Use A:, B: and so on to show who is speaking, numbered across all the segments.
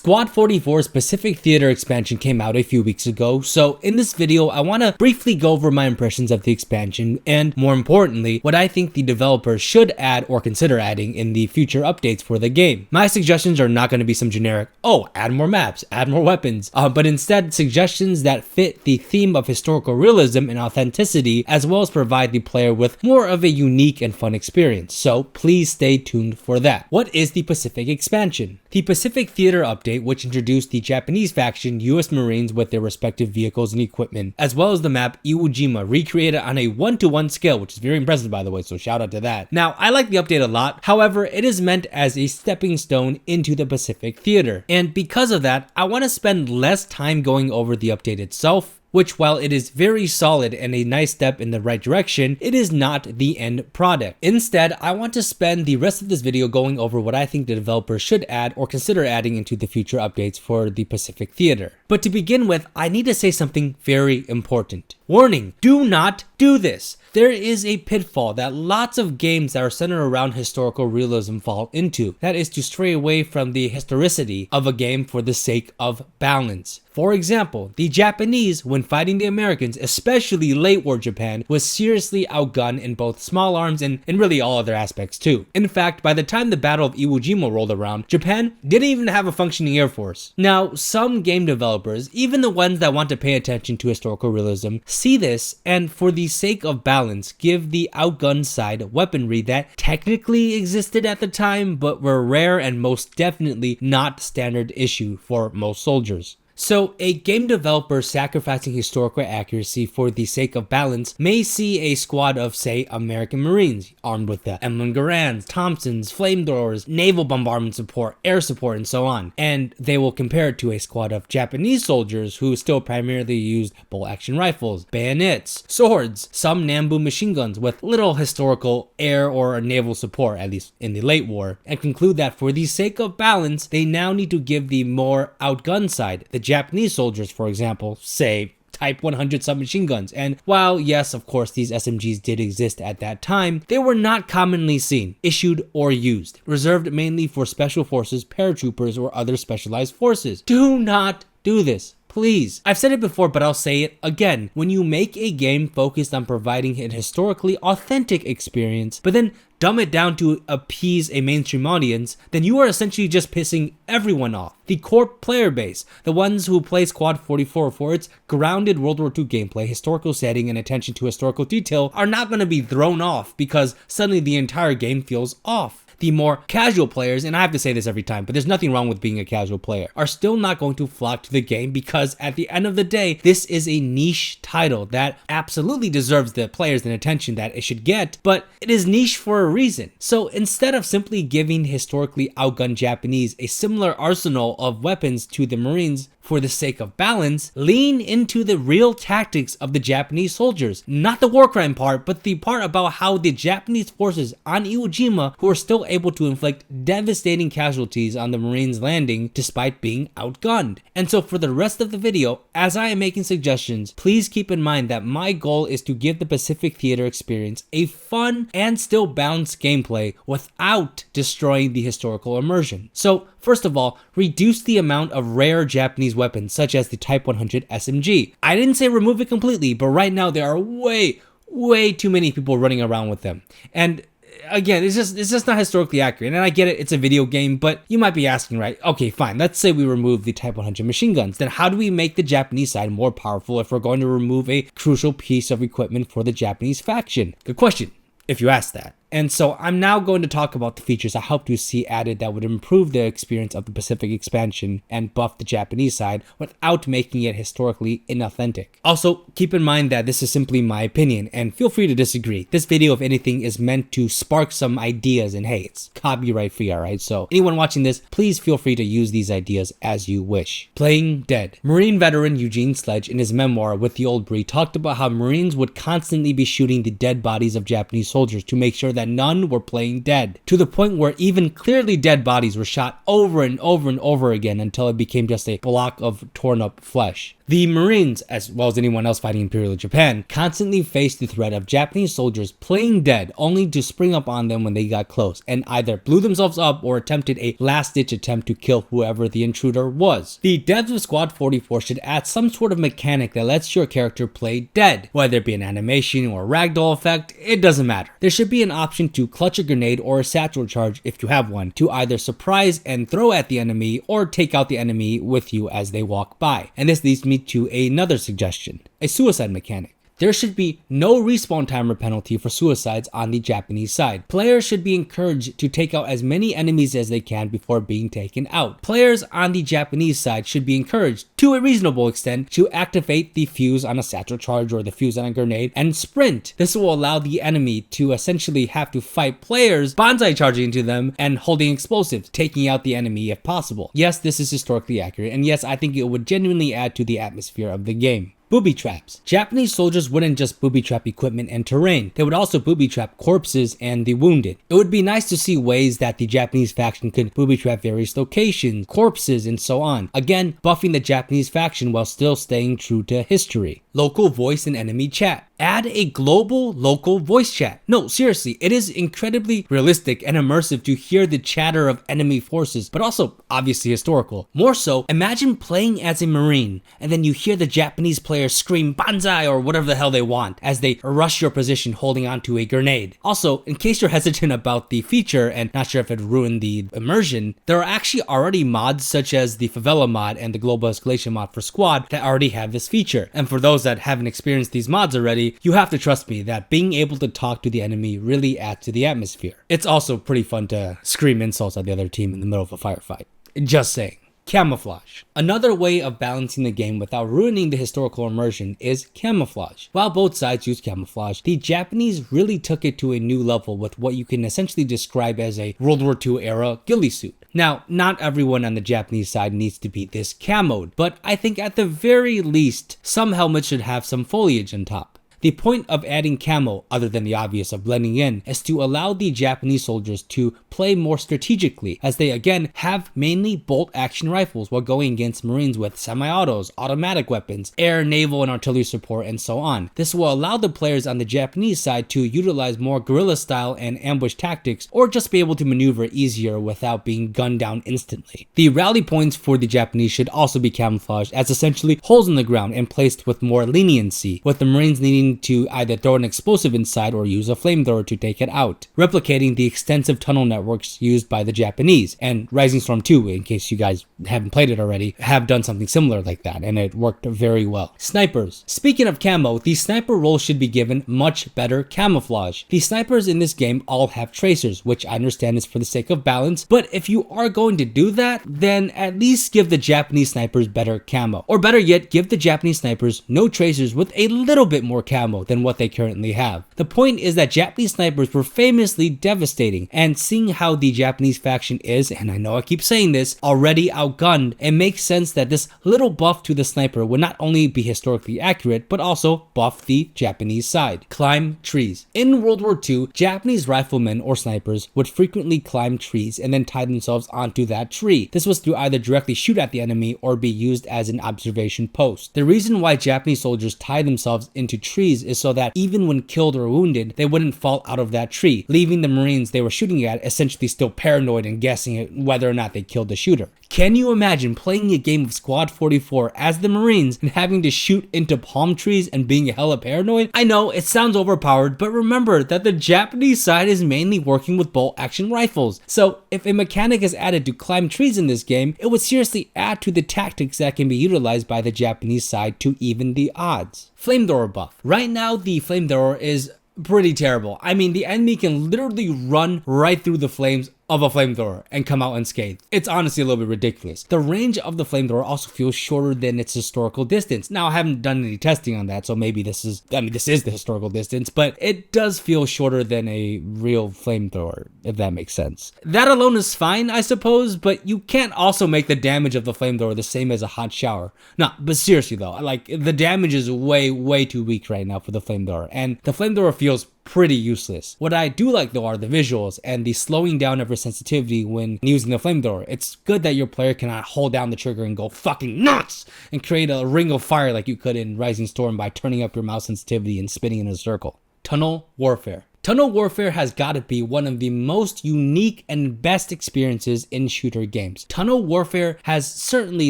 A: Squad 44's Pacific Theater expansion came out a few weeks ago, so in this video I want to briefly go over my impressions of the expansion and, more importantly, what I think the developers should add or consider adding in the future updates for the game. My suggestions are not going to be some generic, oh, add more maps, add more weapons, but instead suggestions that fit the theme of historical realism and authenticity, as well as provide the player with more of a unique and fun experience. So please stay tuned for that. What is the Pacific expansion? The Pacific Theater update, which introduced the Japanese faction US Marines with their respective vehicles and equipment, as well as the map Iwo Jima, recreated on a 1-to-1 scale, which is very impressive by the way, so shout out to that. Now, I like the update a lot, however, it is meant as a stepping stone into the Pacific Theater, and because of that, I want to spend less time going over the update itself, which, while it is very solid and a nice step in the right direction, it is not the end product. Instead, I want to spend the rest of this video going over what I think the developers should add or consider adding into the future updates for the Pacific Theater. But to begin with, I need to say something very important. Warning, do not do this. There is a pitfall that lots of games that are centered around historical realism fall into. That is to stray away from the historicity of a game for the sake of balance. For example, the Japanese, when fighting the Americans, especially late war Japan, was seriously outgunned in both small arms and in really all other aspects too. In fact, by the time the Battle of Iwo Jima rolled around, Japan didn't even have a functioning air force. Now, some game developers, even the ones that want to pay attention to historical realism, see this and for the sake of balance, give the outgunned side weaponry that technically existed at the time but were rare and most definitely not standard issue for most soldiers. So, a game developer sacrificing historical accuracy for the sake of balance may see a squad of, say, American Marines armed with the M1 Garands, Thompsons, Flamethrowers, naval bombardment support, air support, and so on, and they will compare it to a squad of Japanese soldiers who still primarily used bolt-action rifles, bayonets, swords, some Nambu machine guns with little historical air or naval support, at least in the late war, and conclude that for the sake of balance, they now need to give the more outgunned side, the Japanese soldiers, for example, say Type 100 submachine guns, and while yes, of course, these SMGs did exist at that time, they were not commonly seen, issued, or used, reserved mainly for special forces, paratroopers, or other specialized forces. Do not do this. Please. I've said it before, but I'll say it again. When you make a game focused on providing an historically authentic experience, but then dumb it down to appease a mainstream audience, then you are essentially just pissing everyone off. The core player base, the ones who play Squad 44 for its grounded World War II gameplay, historical setting, and attention to historical detail, are not going to be thrown off because suddenly the entire game feels off. The more casual players, and I have to say this every time, but there's nothing wrong with being a casual player, are still not going to flock to the game because at the end of the day, this is a niche title that absolutely deserves the players and attention that it should get, but it is niche for a reason. So instead of simply giving historically outgunned Japanese a similar arsenal of weapons to the Marines for the sake of balance, lean into the real tactics of the Japanese soldiers. Not the war crime part, but the part about how the Japanese forces on Iwo Jima who are still able to inflict devastating casualties on the Marines landing despite being outgunned. And so for the rest of the video, as I am making suggestions, please keep in mind that my goal is to give the Pacific Theater experience a fun and still balanced gameplay without destroying the historical immersion. So first of all, reduce the amount of rare Japanese weapons such as the Type 100 SMG. I didn't say remove it completely, but right now there are way too many people running around with them. And again, it's just not historically accurate. And I get it, it's a video game, but you might be asking, right? Okay, fine. Let's say we remove the Type 100 machine guns. Then how do we make the Japanese side more powerful if we're going to remove a crucial piece of equipment for the Japanese faction? Good question, if you ask that. And so I'm now going to talk about the features I hope to see added that would improve the experience of the Pacific expansion and buff the Japanese side without making it historically inauthentic. Also, keep in mind that this is simply my opinion and feel free to disagree. This video, if anything, is meant to spark some ideas and hey, it's copyright free, alright? So anyone watching this, please feel free to use these ideas as you wish. Playing dead. Marine veteran Eugene Sledge in his memoir With the Old Breed talked about how Marines would constantly be shooting the dead bodies of Japanese soldiers to make sure that none were playing dead, to the point where even clearly dead bodies were shot over and over and over again until it became just a block of torn up flesh. The Marines, as well as anyone else fighting Imperial Japan, constantly faced the threat of Japanese soldiers playing dead only to spring up on them when they got close and either blew themselves up or attempted a last-ditch attempt to kill whoever the intruder was. The devs of Squad 44 should add some sort of mechanic that lets your character play dead, whether it be an animation or a ragdoll effect, it doesn't matter. There should be an option to clutch a grenade or a satchel charge if you have one, to either surprise and throw at the enemy or take out the enemy with you as they walk by. And this leads me to another suggestion, a suicide mechanic. There should be no respawn timer penalty for suicides on the Japanese side. Players should be encouraged to take out as many enemies as they can before being taken out. Players on the Japanese side should be encouraged, to a reasonable extent, to activate the fuse on a satchel charge or the fuse on a grenade and sprint. This will allow the enemy to essentially have to fight players Banzai charging into them and holding explosives, taking out the enemy if possible. Yes, this is historically accurate, and yes, I think it would genuinely add to the atmosphere of the game. Booby traps. Japanese soldiers wouldn't just booby trap equipment and terrain, they would also booby trap corpses and the wounded. It would be nice to see ways that the Japanese faction could booby trap various locations, corpses, and so on. Again, buffing the Japanese faction while still staying true to history. Local voice and enemy chat. Add a global local voice chat. No, seriously, it is incredibly realistic and immersive to hear the chatter of enemy forces, but also obviously historical. More so, imagine playing as a Marine and then you hear the Japanese players scream Banzai or whatever the hell they want as they rush your position holding onto a grenade. Also, in case you're hesitant about the feature and not sure if it ruined the immersion, there are actually already mods such as the Favela mod and the Global Escalation mod for Squad that already have this feature. And for those that haven't experienced these mods already, you have to trust me that being able to talk to the enemy really adds to the atmosphere. It's also pretty fun to scream insults at the other team in the middle of a firefight. Just saying. Camouflage. Another way of balancing the game without ruining the historical immersion is camouflage. While both sides use camouflage, the Japanese really took it to a new level with what you can essentially describe as a World War II era ghillie suit. Now, not everyone on the Japanese side needs to be this camoed, but I think at the very least, some helmets should have some foliage on top. The point of adding camo, other than the obvious of blending in, is to allow the Japanese soldiers to play more strategically, as they again have mainly bolt action rifles while going against Marines with semi-autos, automatic weapons, air, naval, and artillery support, and so on. This will allow the players on the Japanese side to utilize more guerrilla style and ambush tactics, or just be able to maneuver easier without being gunned down instantly. The rally points for the Japanese should also be camouflaged as essentially holes in the ground and placed with more leniency, with the Marines needing to either throw an explosive inside or use a flamethrower to take it out, replicating the extensive tunnel networks used by the Japanese. And Rising Storm 2, in case you guys haven't played it already, have done something similar like that, and it worked very well. Snipers. Speaking of camo, the sniper role should be given much better camouflage. The snipers in this game all have tracers, which I understand is for the sake of balance, but if you are going to do that, then at least give the Japanese snipers better camo. Or better yet, give the Japanese snipers no tracers with a little bit more camo than what they currently have. The point is that Japanese snipers were famously devastating, and seeing how the Japanese faction is, and I know I keep saying this, already outgunned, it makes sense that this little buff to the sniper would not only be historically accurate, but also buff the Japanese side. Climb trees. In World War II, Japanese riflemen or snipers would frequently climb trees and then tie themselves onto that tree. This was to either directly shoot at the enemy or be used as an observation post. The reason why Japanese soldiers tie themselves into trees is so that even when killed or wounded, they wouldn't fall out of that tree, leaving the Marines they were shooting at essentially still paranoid and guessing whether or not they killed the shooter. Can you imagine playing a game of Squad 44 as the Marines and having to shoot into palm trees and being hella paranoid? I know it sounds overpowered, but remember that the Japanese side is mainly working with bolt action rifles. So if a mechanic is added to climb trees in this game, it would seriously add to the tactics that can be utilized by the Japanese side to even the odds. Flamethrower buff. Right now, the flamethrower is pretty terrible. I mean, the enemy can literally run right through the flames of a flamethrower and come out unscathed. It's honestly a little bit ridiculous. The range of the flamethrower also feels shorter than its historical distance. Now, I haven't done any testing on that, so maybe this is the historical distance, but it does feel shorter than a real flamethrower, if that makes sense. That alone is fine, I suppose, but you can't also make the damage of the flamethrower the same as a hot shower. No, but seriously though, like, the damage is way too weak right now for the flamethrower, and the flamethrower feels pretty useless. What I do like though are the visuals and the slowing down of your sensitivity when using the flamethrower. It's good that your player cannot hold down the trigger and go fucking nuts and create a ring of fire like you could in Rising Storm by turning up your mouse sensitivity and spinning in a circle. Tunnel warfare. Tunnel warfare has got to be one of the most unique and best experiences in shooter games. Tunnel warfare has certainly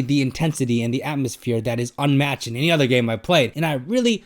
A: the intensity and the atmosphere that is unmatched in any other game I've played, and I really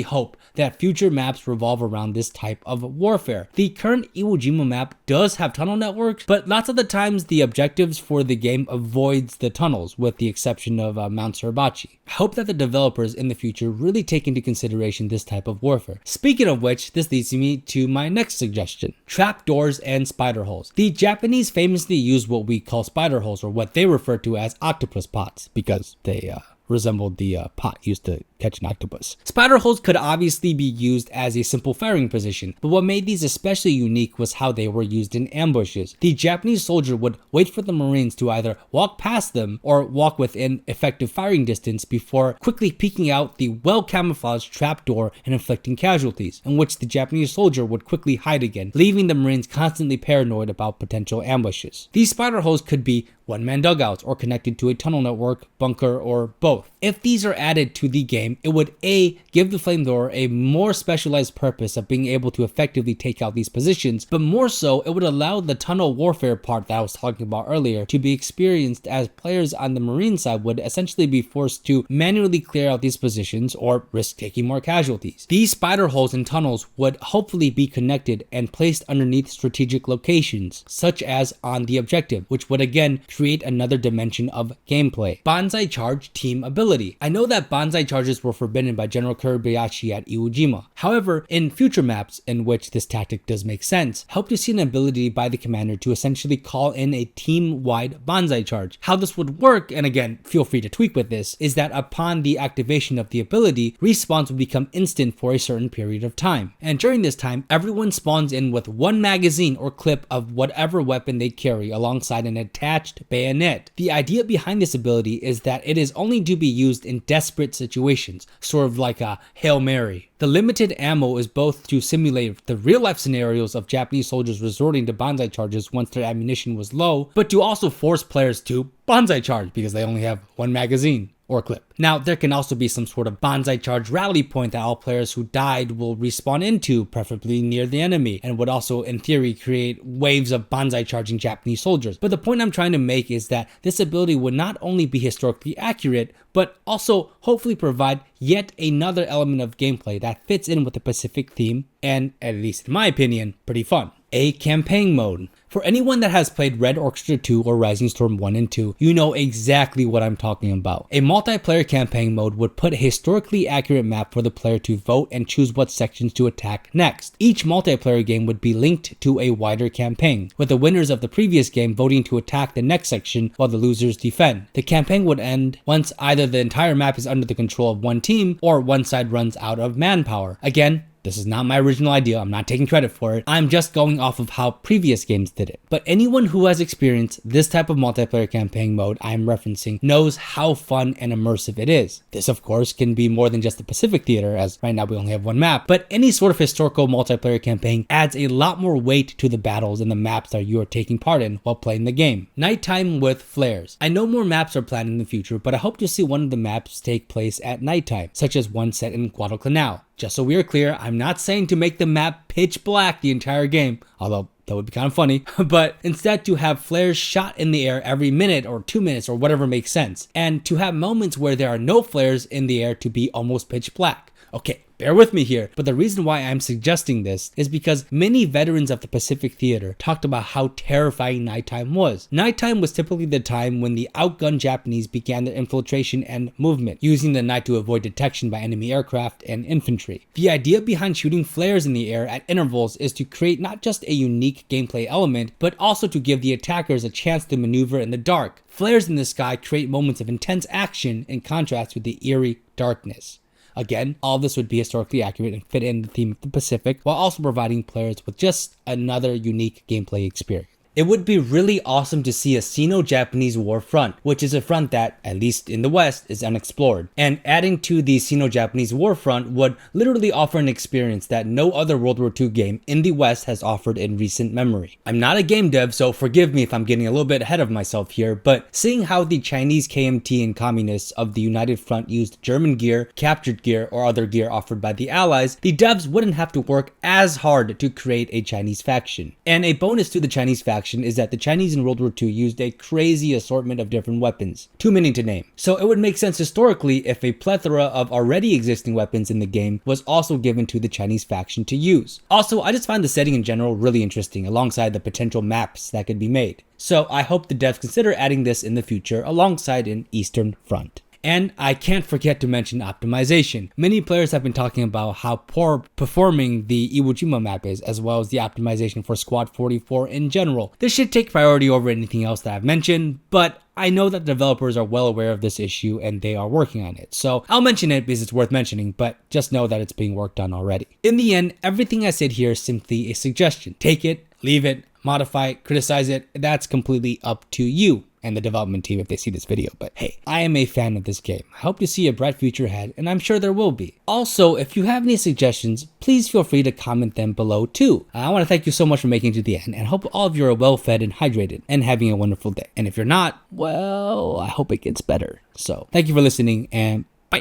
A: hope that future maps revolve around this type of warfare. The current Iwo Jima map does have tunnel networks, but lots of the times the objectives for the game avoids the tunnels, with the exception of Mount Suribachi. I hope that the developers in the future really take into consideration this type of warfare. Speaking of which, this leads me to my next suggestion: trapdoors and spider holes. The Japanese famously use what we call spider holes, or what they refer to as octopus pots, because they resembled the pot used to catch an octopus. Spider holes could obviously be used as a simple firing position, but what made these especially unique was how they were used in ambushes. The Japanese soldier would wait for the Marines to either walk past them or walk within effective firing distance before quickly peeking out the well-camouflaged trapdoor and inflicting casualties, in which the Japanese soldier would quickly hide again, leaving the Marines constantly paranoid about potential ambushes. These spider holes could be one-man dugouts or connected to a tunnel network, bunker, or both. If these are added to the game, it would A, give the flamethrower a more specialized purpose of being able to effectively take out these positions, but more so, it would allow the tunnel warfare part that I was talking about earlier to be experienced, as players on the Marine side would essentially be forced to manually clear out these positions or risk taking more casualties. These spider holes and tunnels would hopefully be connected and placed underneath strategic locations, such as on the objective, which would again create another dimension of gameplay. Banzai charge team ability. I know that Banzai charges were forbidden by General Kobayashi at Iwo Jima. However, in future maps in which this tactic does make sense, hope to see an ability by the commander to essentially call in a team-wide Banzai charge. How this would work, and again, feel free to tweak with this, is that upon the activation of the ability, respawns will become instant for a certain period of time. And during this time, everyone spawns in with one magazine or clip of whatever weapon they carry alongside an attached bayonet. The idea behind this ability is that it is only to be used in desperate situations, sort of like a Hail Mary. The limited ammo is both to simulate the real-life scenarios of Japanese soldiers resorting to Banzai charges once their ammunition was low, but to also force players to Banzai charge because they only have one magazine or clip. Now, there can also be some sort of Banzai charge rally point that all players who died will respawn into, preferably near the enemy, and would also, in theory, create waves of Banzai charging Japanese soldiers. But the point I'm trying to make is that this ability would not only be historically accurate, but also hopefully provide yet another element of gameplay that fits in with the Pacific theme, and, at least in my opinion, pretty fun. A campaign mode. For anyone that has played Red Orchestra 2 or Rising Storm 1 and 2, you know exactly what I'm talking about. A multiplayer campaign mode would put a historically accurate map for the player to vote and choose what sections to attack next. Each multiplayer game would be linked to a wider campaign, with the winners of the previous game voting to attack the next section while the losers defend. The campaign would end once either the entire map is under the control of one team or one side runs out of manpower. Again, this is not my original idea, I'm not taking credit for it, I'm just going off of how previous games did it. But anyone who has experienced this type of multiplayer campaign mode I'm referencing knows how fun and immersive it is. This of course can be more than just the Pacific Theater, as right now we only have one map, but any sort of historical multiplayer campaign adds a lot more weight to the battles and the maps that you are taking part in while playing the game. Nighttime with flares. I know more maps are planned in the future, but I hope to see one of the maps take place at nighttime, such as one set in Guadalcanal. Just so we are clear, I'm not saying to make the map pitch black the entire game, although that would be kind of funny, but instead to have flares shot in the air every minute or 2 minutes or whatever makes sense, and to have moments where there are no flares in the air to be almost pitch black. Okay, bear with me here, but the reason why I'm suggesting this is because many veterans of the Pacific Theater talked about how terrifying nighttime was. Nighttime was typically the time when the outgunned Japanese began their infiltration and movement, using the night to avoid detection by enemy aircraft and infantry. The idea behind shooting flares in the air at intervals is to create not just a unique gameplay element, but also to give the attackers a chance to maneuver in the dark. Flares in the sky create moments of intense action in contrast with the eerie darkness. Again, all this would be historically accurate and fit in the theme of the Pacific, while also providing players with just another unique gameplay experience. It would be really awesome to see a Sino-Japanese war front, which is a front that, at least in the West, is unexplored. And adding to the Sino-Japanese war front would literally offer an experience that no other World War II game in the West has offered in recent memory. I'm not a game dev, so forgive me if I'm getting a little bit ahead of myself here, but seeing how the Chinese KMT and communists of the United Front used German gear, captured gear, or other gear offered by the Allies, the devs wouldn't have to work as hard to create a Chinese faction. And a bonus to the Chinese faction is that the Chinese in World War II used a crazy assortment of different weapons, too many to name. So it would make sense historically if a plethora of already existing weapons in the game was also given to the Chinese faction to use. Also, I just find the setting in general really interesting alongside the potential maps that could be made. So I hope the devs consider adding this in the future alongside an Eastern Front. And I can't forget to mention optimization. Many players have been talking about how poor performing the Iwo Jima map is, as well as the optimization for Squad 44 in general. This should take priority over anything else that I've mentioned, but I know that developers are well aware of this issue and they are working on it. So I'll mention it because it's worth mentioning, but just know that it's being worked on already. In the end, everything I said here is simply a suggestion. Take it, leave it, modify it, criticize it. That's completely up to you and the development team if they see this video. But hey, I am a fan of this game. I hope to see a bright future ahead, and I'm sure there will be. Also, if you have any suggestions, please feel free to comment them below too. I want to thank you so much for making it to the end, and hope all of you are well fed and hydrated and having a wonderful day. And if you're not, well, I hope it gets better. So thank you for listening, and